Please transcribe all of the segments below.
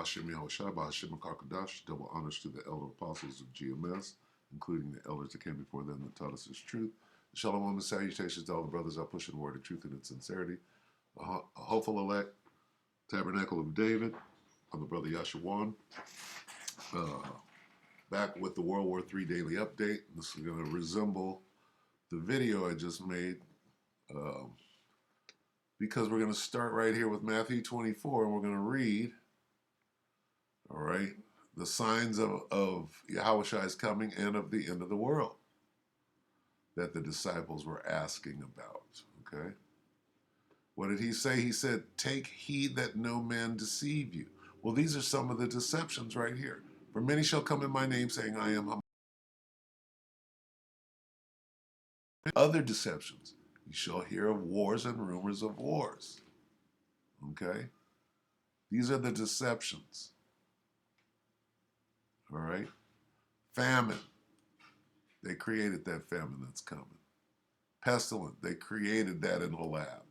Ba'Shem Yahushua, Ba'Shem HaKadosh, double honors to the elder apostles of GMS, including the elders that came before them that taught us His truth. Shalom and salutations to all the brothers out pushing the word of truth and its sincerity. A hopeful elect, Tabernacle of David. I'm the brother Yashawan. Back with the WW3 Daily Update. This is going to resemble the video I just made because we're going to start right here with Matthew 24 and we're going to read, all right, the signs of Yahushua's coming and of the end of the world that the disciples were asking about, okay? What did he say? He said, take heed that no man deceive you. Well, these are some of the deceptions right here. For many shall come in my name saying, I am. Other deceptions. You shall hear of wars and rumors of wars. Okay? These are the deceptions. All right? Famine. They created that famine that's coming. Pestilence. They created that in a lab.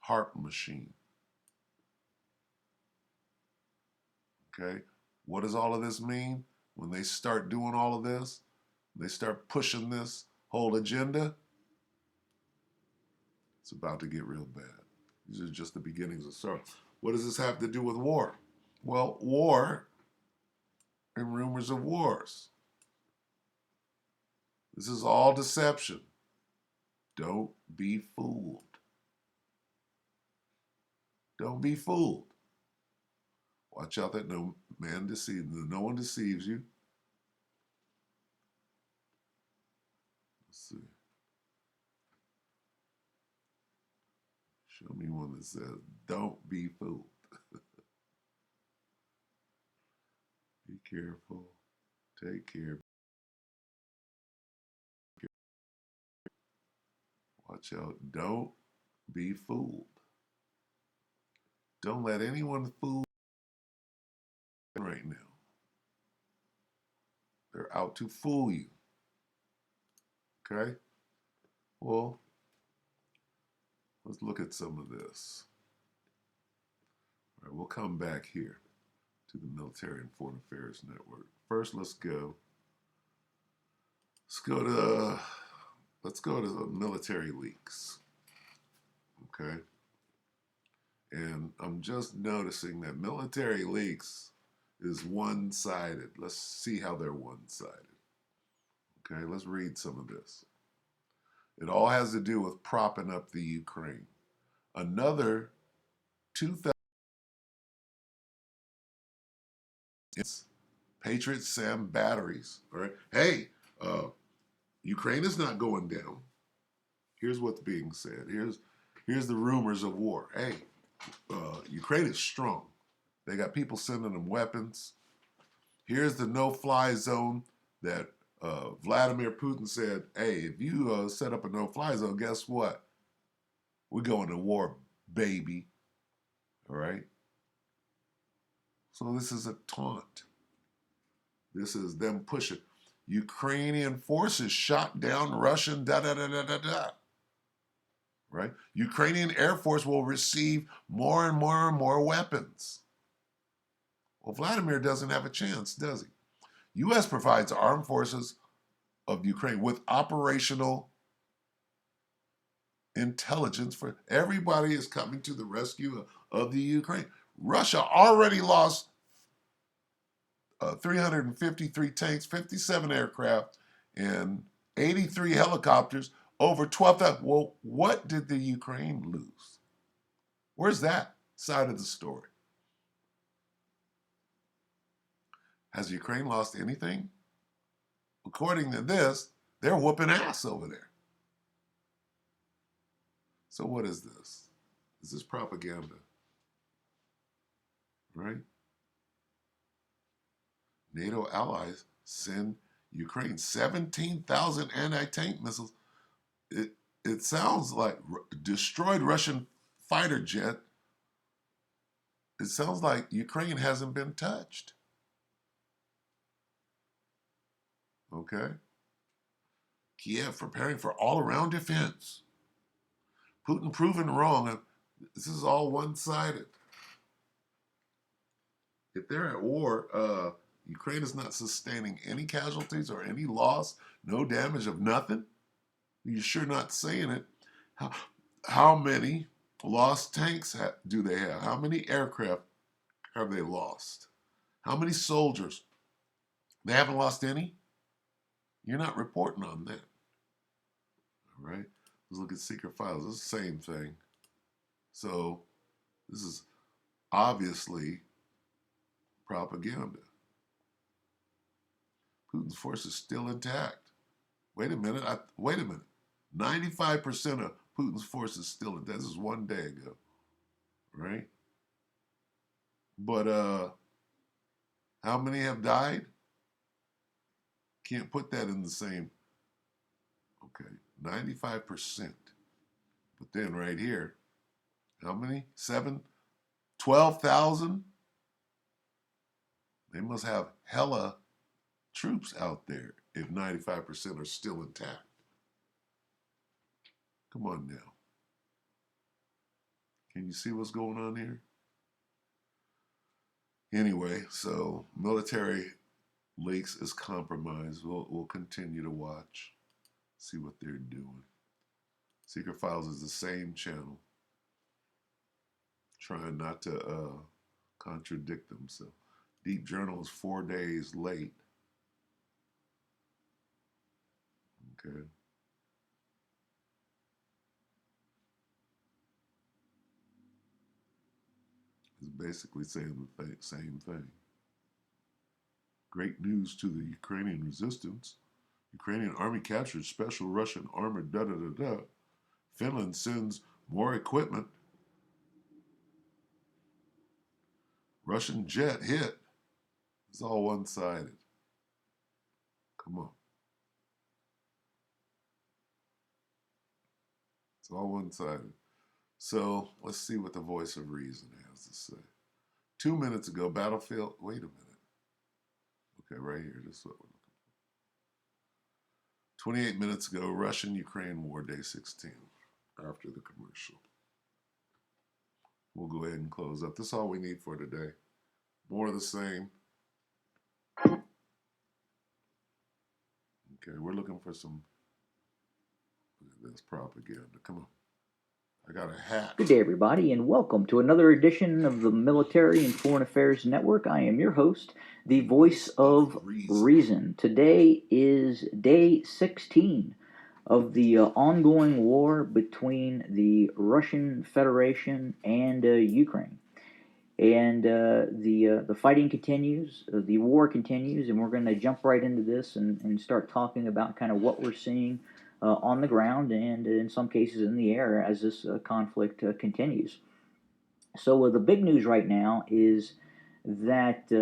Harp machine. Okay? What does all of this mean? When they start doing all of this, they start pushing this whole agenda, it's about to get real bad. These are just the beginnings of sorrow. What does this have to do with war? Well, war and rumors of wars. This is all deception. Don't be fooled. Don't be fooled. Watch out that no one deceives you. Let's see. Show me one that says, don't be fooled. Be careful. Take care. Watch out. Don't be fooled. Don't let anyone fool you right now. They're out to fool you. Okay? Well, let's look at some of this. All right, we'll come back here to the Military and Foreign Affairs Network. First, let's go to the military leaks. Okay? And I'm just noticing that military leaks is one-sided. Let's see how they're one-sided. Okay, let's read some of this. It all has to do with propping up the Ukraine. Another 2,000 Patriot SAM batteries. All right. Hey, Ukraine is not going down. Here's what's being said. Here's the rumors of war. Hey, Ukraine is strong. They got people sending them weapons. Here's the no-fly zone that Vladimir Putin said, hey, if you set up a no-fly zone, guess what? We're going to war, baby. All right? So this is a taunt. This is them pushing. Ukrainian forces shot down Russian da-da-da-da-da-da. Right? Ukrainian Air Force will receive more and more and more weapons. Well, Vladimir doesn't have a chance, does he? U.S. provides armed forces of Ukraine with operational intelligence for everybody is coming to the rescue of the Ukraine. Russia already lost 353 tanks, 57 aircraft, and 83 helicopters, over 12,000. Well, what did the Ukraine lose? Where's that side of the story? Has Ukraine lost anything? According to this, they're whooping ass over there. So what is this? This is propaganda, right? NATO allies send Ukraine 17,000 anti-tank missiles. It sounds like destroyed Russian fighter jet. It sounds like Ukraine hasn't been touched. Okay? Kiev preparing for all-around defense. Putin proven wrong. This is all one-sided. If they're at war, Ukraine is not sustaining any casualties or any loss, no damage of nothing. You're sure not saying it. How many lost tanks do they have? How many aircraft have they lost? How many soldiers? They haven't lost any? You're not reporting on that. All right? Let's look at secret files. It's the same thing. So this is obviously propaganda. Putin's force is still intact. Wait a minute. 95% of Putin's force is still intact. This is one day ago. Right? But how many have died? Can't put that in the same. Okay, 95%. But then right here, how many? 12,000? They must have hella troops out there if 95% are still intact. Come on now. Can you see what's going on here? Anyway, so military links is compromised. We'll continue to watch, see what they're doing. Secret Files is the same channel, trying not to contradict themselves. Deep Journal is 4 days late. Okay. It's basically saying the same thing. Great news to the Ukrainian resistance. Ukrainian army captured special Russian armored da-da-da-da. Finland sends more equipment. Russian jet hit. It's all one-sided. Come on. It's all one-sided. So let's see what the voice of reason has to say. 2 minutes ago, battlefield. Wait a minute. Okay, right here. This is what we're looking for. 28 minutes ago, Russian-Ukraine war, day 16. After the commercial. We'll go ahead and close up. This is all we need for today. More of the same. Okay, we're looking for some. Look at this propaganda. Come on. I got a hat. Good day, everybody, and welcome to another edition of the Military and Foreign Affairs Network. I am your host, the voice of reason. Today is day 16 of the ongoing war between the Russian Federation and Ukraine. And the fighting continues, the war continues, and we're going to jump right into this and start talking about kind of what we're seeing on the ground and in some cases in the air as this conflict continues. So the big news right now is that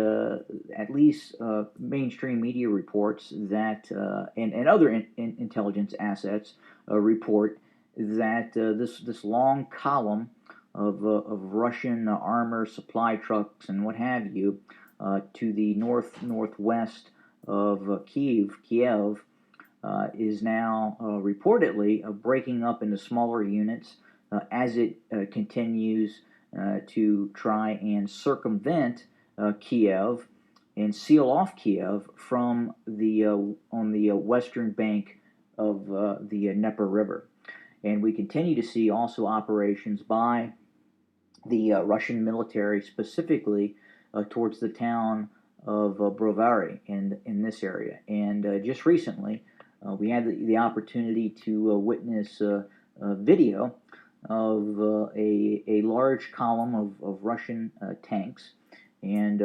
at least mainstream media reports that and other intelligence assets report that this long column of Russian armor, supply trucks, and what have you to the northwest of Kiev, is now reportedly breaking up into smaller units as it continues to try and circumvent Kiev and seal off Kiev from the on the western bank of the Dnieper River. And we continue to see also operations by the Russian military, specifically towards the town of Brovary in this area. And just recently, we had the opportunity to witness a video of a large column of Russian tanks and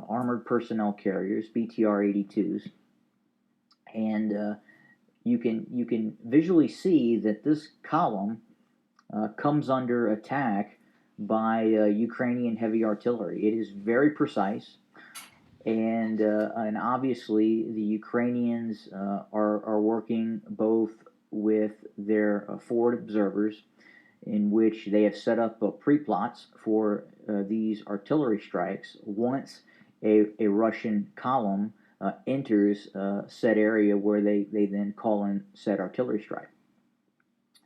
armored personnel carriers, BTR-82s, and you can visually see that this column comes under attack by Ukrainian heavy artillery. It is very precise, and obviously the Ukrainians are working both with their forward observers, in which they have set up pre-plots for these artillery strikes once a Russian column enters said area, where they then call in said artillery strike.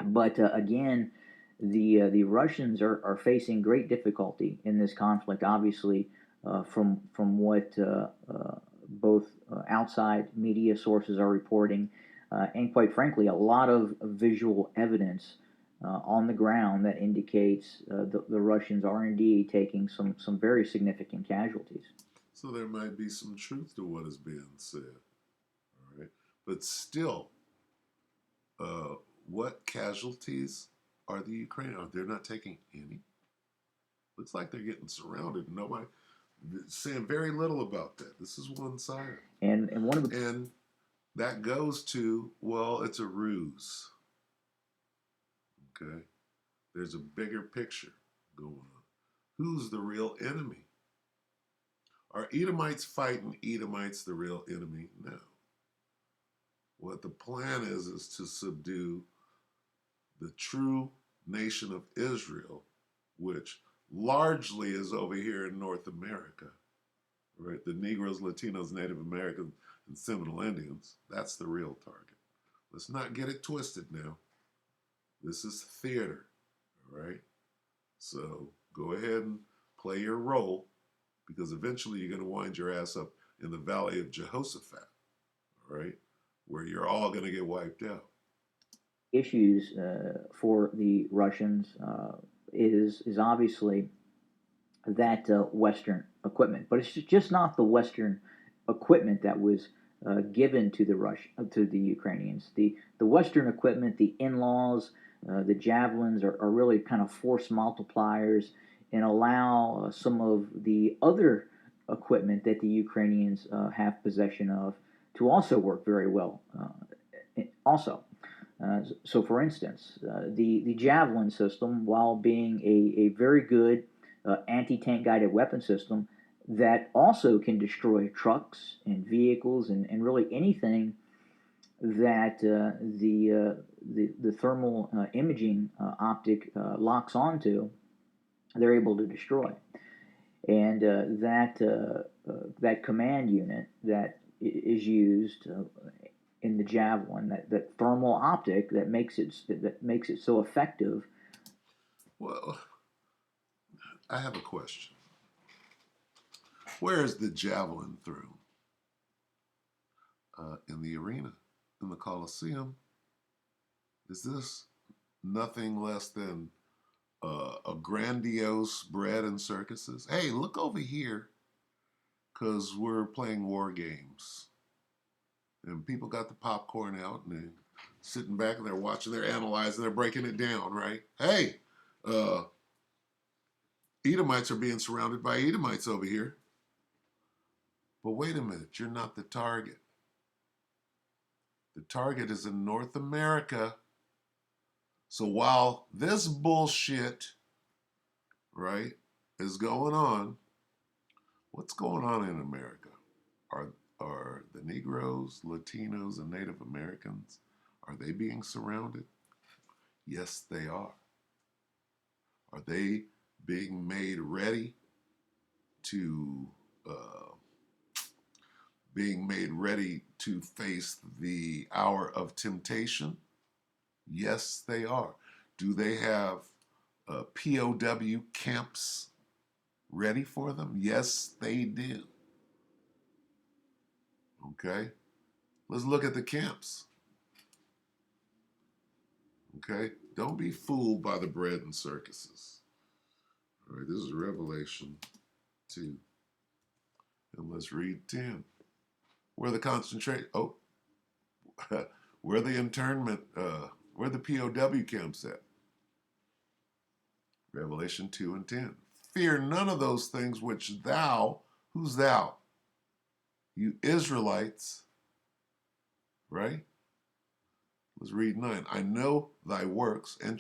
But again, the Russians are facing great difficulty in this conflict. Obviously, from what both outside media sources are reporting, and quite frankly, a lot of visual evidence on the ground that indicates the Russians are indeed taking some very significant casualties. So there might be some truth to what is being said, all right? But still, what casualties are the Ukrainians? They're not taking any. Looks like they're getting surrounded. Nobody saying very little about that. This is one sided. And one of the And that goes to, well, it's a ruse. Okay? There's a bigger picture going on. Who's the real enemy? Are Edomites fighting Edomites the real enemy? No. What the plan is to subdue the true nation of Israel, which largely is over here in North America, right? The Negroes, Latinos, Native Americans, and Seminole Indians. That's the real target. Let's not get it twisted now. This is theater, all right? So go ahead and play your role, because eventually you're going to wind your ass up in the valley of Jehoshaphat, all right? Where you're all going to get wiped out. issues for the Russians is obviously that Western equipment, but it's just not the Western equipment that was given to the Ukrainians. The Western equipment, the in-laws, the javelins are really kind of force multipliers and allow some of the other equipment that the Ukrainians have possession of to also work very well. Also, so, for instance, the Javelin system, while being a very good anti-tank guided weapon system that also can destroy trucks and vehicles and really anything that the thermal imaging optic locks onto, they're able to destroy. And that command unit that is used in the Javelin, that thermal optic that makes it so effective. Well, I have a question. Where is the javelin thrown? In the arena, in the Colosseum? Is this nothing less than a grandiose bread and circuses? Hey, look over here, because we're playing war games. And people got the popcorn out and they're sitting back and they're watching, they're analyzing, they're breaking it down, right? Hey, Edomites are being surrounded by Edomites over here. But wait a minute, you're not the target. The target is in North America. So while this bullshit, right, is going on, what's going on in America? Are the Negroes, Latinos, and Native Americans, are they being surrounded? Yes, they are. Are they being made ready to face the hour of temptation? Yes, they are. Do they have POW camps ready for them? Yes, they do. Okay? Let's look at the camps. Okay? Don't be fooled by the bread and circuses. All right, this is Revelation 2. And let's read 10. Where the where the internment, where the POW camps at? Revelation 2 and 10. Fear none of those things which thou, who's thou? You Israelites, right? Let's read 9. I know thy works and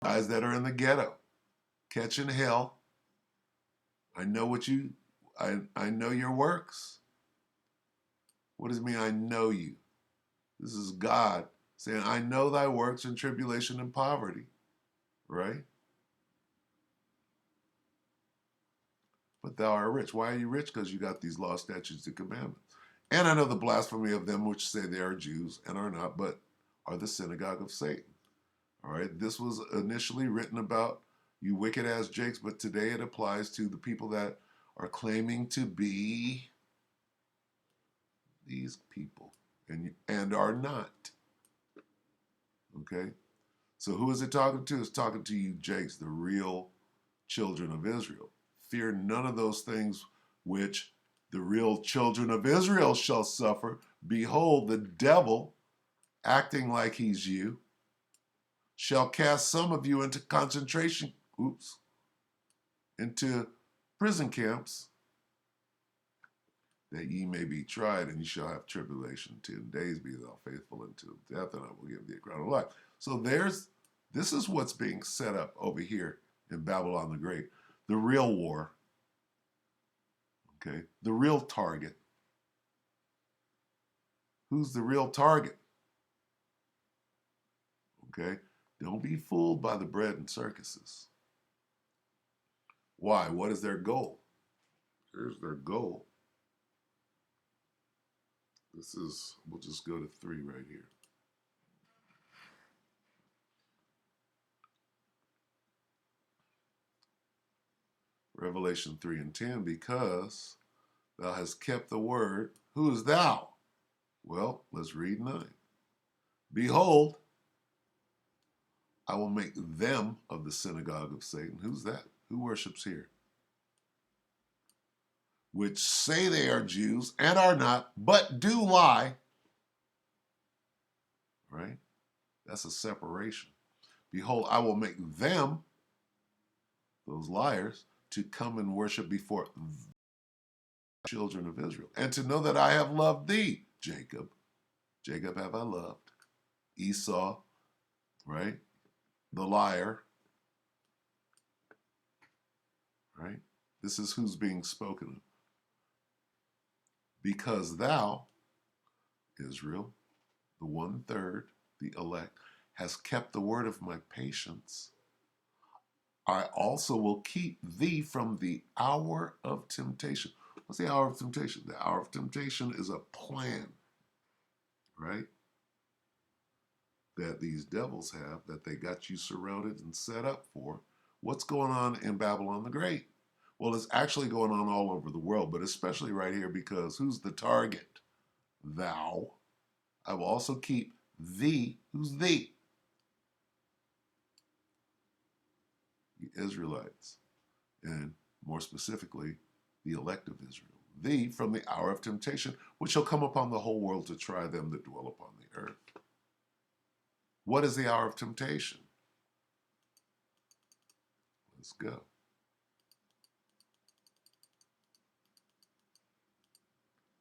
guys that are in the ghetto, catching hell. I know I know your works. What does it mean, I know you? This is God saying, I know thy works in tribulation and poverty, right? But thou art rich. Why are you rich? Because you got these law, statutes, and commandments. And I know the blasphemy of them which say they are Jews and are not, but are the synagogue of Satan. All right. This was initially written about you wicked ass jakes, but today it applies to the people that are claiming to be these people and are not. Okay? So who is it talking to? It's talking to you jakes, the real children of Israel. Fear none of those things which the real children of Israel shall suffer. Behold, the devil, acting like he's you, shall cast some of you into into prison camps, that ye may be tried, and ye shall have tribulation 10 days. Be thou faithful unto death, and I will give thee a crown of life. So this is what's being set up over here in Babylon the Great. The real war, okay? The real target. Who's the real target? Okay? Don't be fooled by the bread and circuses. Why? What is their goal? Here's their goal. We'll just go to 3 right here. Revelation 3 and 10, because thou hast kept the word. Who is thou? Well, let's read 9. Behold, I will make them of the synagogue of Satan. Who's that? Who worships here? Which say they are Jews and are not, but do lie. Right? That's a separation. Behold, I will make them, those liars, to come and worship before the children of Israel, and to know that I have loved thee, Jacob. Jacob have I loved. Esau, right? The liar, right? This is who's being spoken of. Because thou, Israel, the 1/3, the elect, has kept the word of my patience, I also will keep thee from the hour of temptation. What's the hour of temptation? The hour of temptation is a plan, right? That these devils have, that they got you surrounded and set up for. What's going on in Babylon the Great? Well, it's actually going on all over the world, but especially right here, because who's the target? Thou. I will also keep thee. Who's thee? The Israelites, and more specifically, the elect of Israel. Thee from the hour of temptation, which shall come upon the whole world to try them that dwell upon the earth. What is the hour of temptation? Let's go.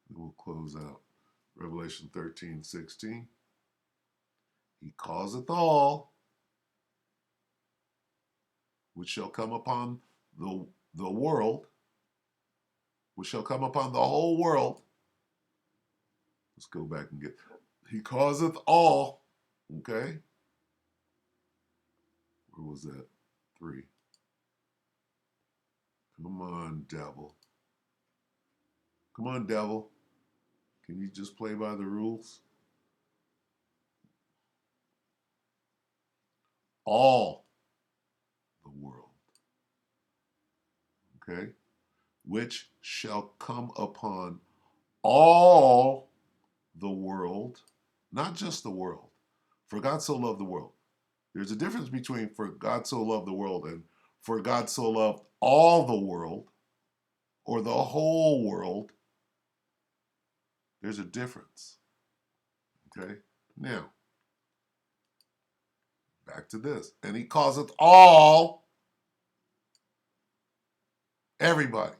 And we'll close out. Revelation 13:16. He causeth all which shall come upon the world, which shall come upon the whole world. Let's go back and get. He causeth all. Okay. Where was that? 3. Come on, devil. Come on, devil. Can you just play by the rules? All the world. Okay? Which shall come upon all the world, not just the world. For God so loved the world. There's a difference between for God so loved the world and for God so loved all the world or the whole world. There's a difference. Okay? Now, back to this. And he causeth all, everybody,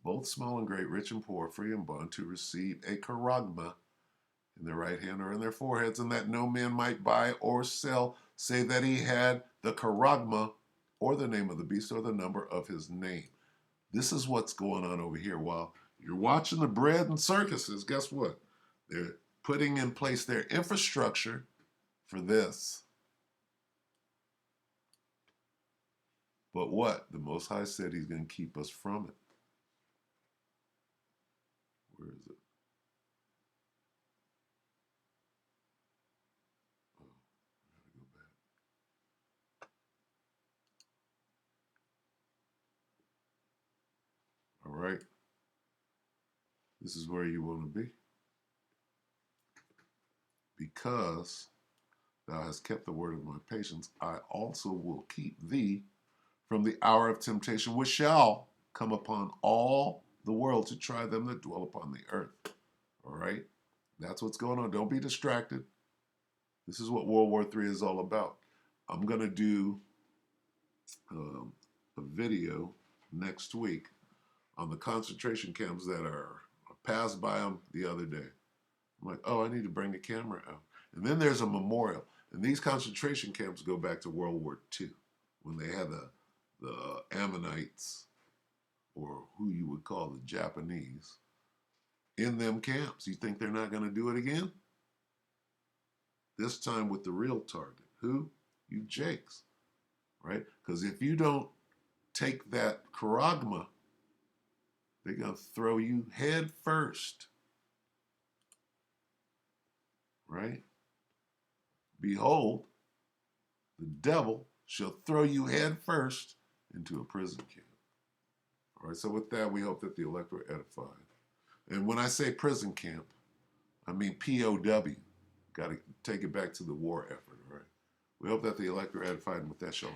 both small and great, rich and poor, free and bond, to receive a charagma in their right hand or in their foreheads, and that no man might buy or sell, save that he had the charagma, or the name of the beast, or the number of his name. This is what's going on over here. While you're watching the bread and circuses, guess what? They're putting in place their infrastructure for this. But what? The Most High said he's going to keep us from it. Where is it? Oh, I gotta go back. this is where you want to be. Because thou hast kept the word of my patience, I also will keep thee from the hour of temptation, which shall come upon all the world to try them that dwell upon the earth. All right? That's what's going on. Don't be distracted. This is what World War III is all about. I'm going to do a video next week on the concentration camps that are passed by them the other day. I'm like, oh, I need to bring the camera out. And then there's a memorial. And these concentration camps go back to World War II, when they had the Ammonites, or who you would call the Japanese, in them camps. You think they're not going to do it again? This time with the real target. Who? You Jakes. Right? Because if you don't take that charagma, they're going to throw you head first. Right? Behold, the devil shall throw you head first into a prison camp. All right, so with that, we hope that the elect were edified. And when I say prison camp, I mean POW. Got to take it back to the war effort, all right? We hope that the elect were edified, and with that, shalom.